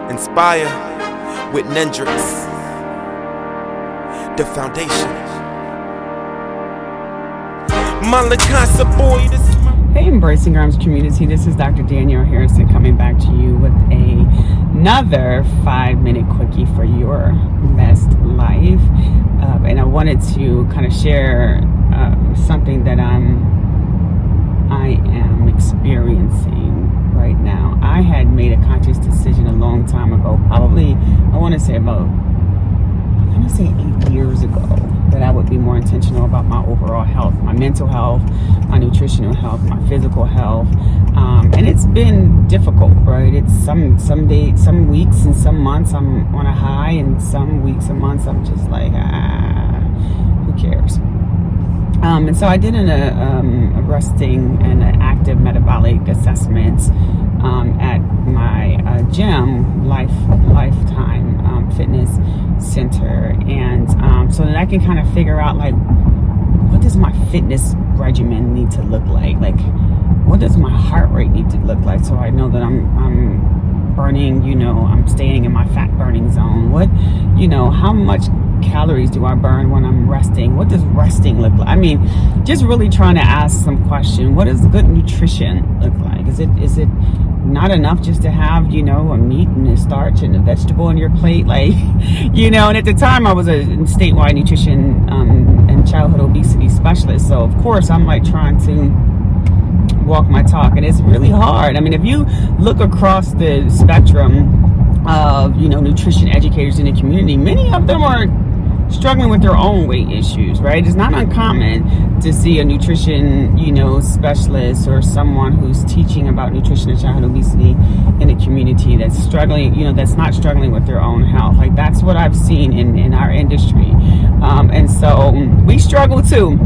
Inspire with Nendrix, the foundation. Boy, this is Hey, Embracing Arms community, this is Dr. Danielle Harrison coming back to you with another 5-minute quickie for your best life. And I wanted to kind of share something that I am experiencing right now. I had made a conscious decision a long time ago, probably, I want to say 8 years ago, that I would be more intentional about my overall health, my mental health, my nutritional health, my physical health. And it's been difficult, right? It's some days, some weeks and some months I'm on a high, and some weeks and months I'm just like, who cares? And so I did a resting and an active metabolic assessment at my gym, Lifetime Fitness Center, and so that I can kind of figure out, like, what does my fitness regimen need to look like? Like, what does my heart rate need to look like, so I know that I'm burning, I'm staying in my fat burning zone. What, how much calories do I burn when I'm resting? What does resting look like? I mean, just really trying to ask some question. What does good nutrition look like? Is it not enough just to have, a meat and a starch and a vegetable on your plate? Like, and at the time I was a statewide nutrition and childhood obesity specialist. So of course I'm like trying to walk my talk, and it's really hard. I mean, if you look across the spectrum of, nutrition educators in the community, many of them are struggling with their own weight issues, right? It's not uncommon to see a nutrition, specialist or someone who's teaching about nutrition and childhood obesity in a community that's struggling, that's not struggling with their own health. Like, that's what I've seen in our industry. And so we struggle too.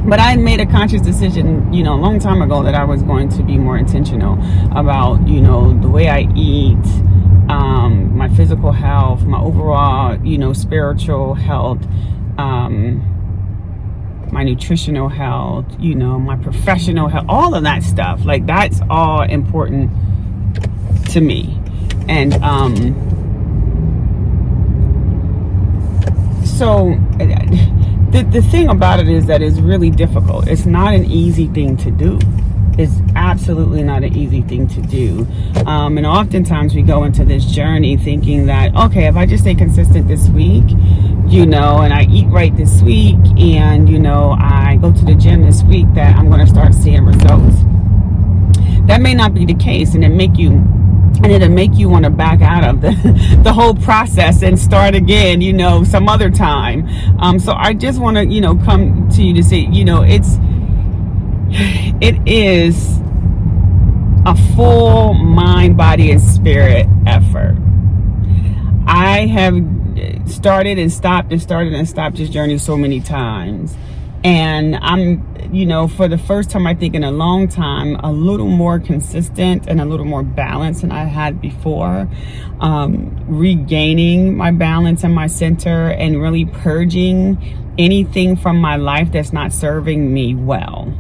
But I made a conscious decision, a long time ago, that I was going to be more intentional about, the way I eat, my physical health, my overall, spiritual health, my nutritional health, my professional health, all of that stuff. Like, that's all important to me. And so the thing about it is that it's really difficult. It's not an easy thing to do. It's absolutely not an easy thing to do. And oftentimes we go into this journey thinking that, okay, if I just stay consistent this week, and I eat right this week, and, I go to the gym this week, that I'm going to start seeing results. That may not be the case, and it'll make you want to back out of the whole process and start again, some other time. So I just want to, come to you to say, it is a full mind, body, and spirit effort. I have started and stopped this journey so many times. And I'm, for the first time, I think in a long time, a little more consistent and a little more balanced than I had before. Regaining my balance and my center, and really purging anything from my life that's not serving me well.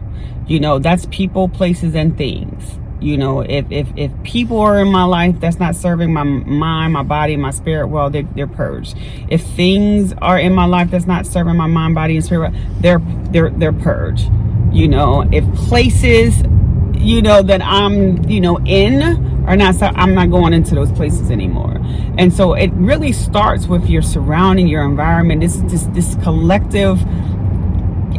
That's people, places, and things. If people are in my life that's not serving my mind, my body, my spirit well, they're purged. If things are in my life that's not serving my mind, body, and spirit, they're purged. If places, that I'm, in are not, I'm not going into those places anymore. And so it really starts with your surrounding, your environment. This collective.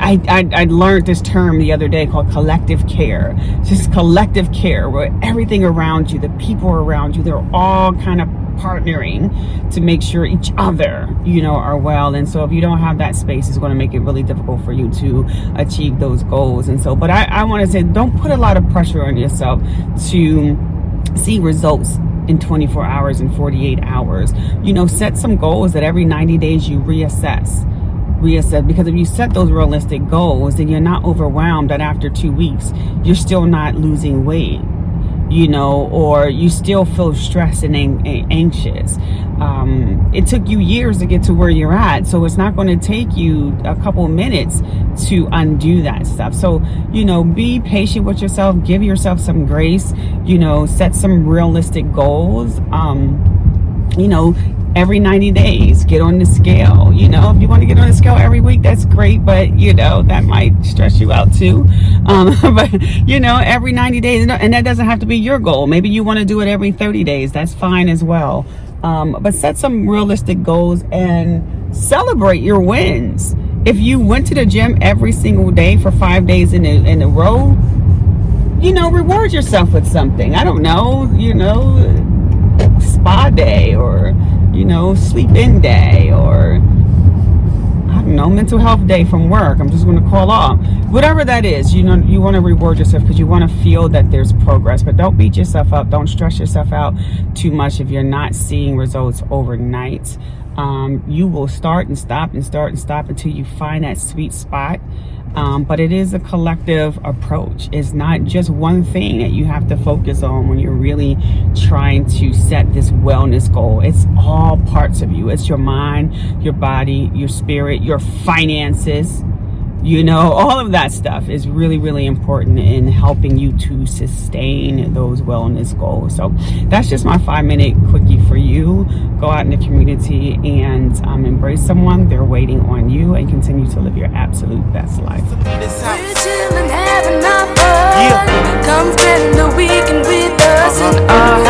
I learned this term the other day called collective care. Just collective care, where everything around you, the people around you, they're all kind of partnering to make sure each other, are well. And so if you don't have that space, it's going to make it really difficult for you to achieve those goals. And so, but I want to say, don't put a lot of pressure on yourself to see results in 24 hours and 48 hours. Set some goals that every 90 days you reassess, because if you set those realistic goals, then you're not overwhelmed that after 2 weeks you're still not losing weight, or you still feel stressed and anxious. it took you years to get to where you're at. So it's not going to take you a couple of minutes to undo that stuff. So, be patient with yourself, give yourself some grace, set some realistic goals. Every 90 days, get on the scale. If you want to get on the scale every week, that's great, but that might stress you out too. But every 90 days, and that doesn't have to be your goal. Maybe you want to do it every 30 days. That's fine as well. But set some realistic goals and celebrate your wins. If you went to the gym every single day for 5 days in a row, reward yourself with something. I don't know, spa day, or sleep in day, or I don't know, mental health day from work. I'm just going to call off whatever that is. You want to reward yourself because you want to feel that there's progress. But don't beat yourself up, don't stress yourself out too much if you're not seeing results overnight. You will start and stop and start and stop until you find that sweet spot. But it is a collective approach. It's not just one thing that you have to focus on when you're really trying to set this wellness goal. It's all parts of you. It's your mind, your body, your spirit, your finances. All of that stuff is really, really important in helping you to sustain those wellness goals. So that's just my 5-minute quickie for you. Go out in the community and embrace someone. They're waiting on you, and continue to live your absolute best life. We're chillin', having our fun. Come spend the weekend with us in our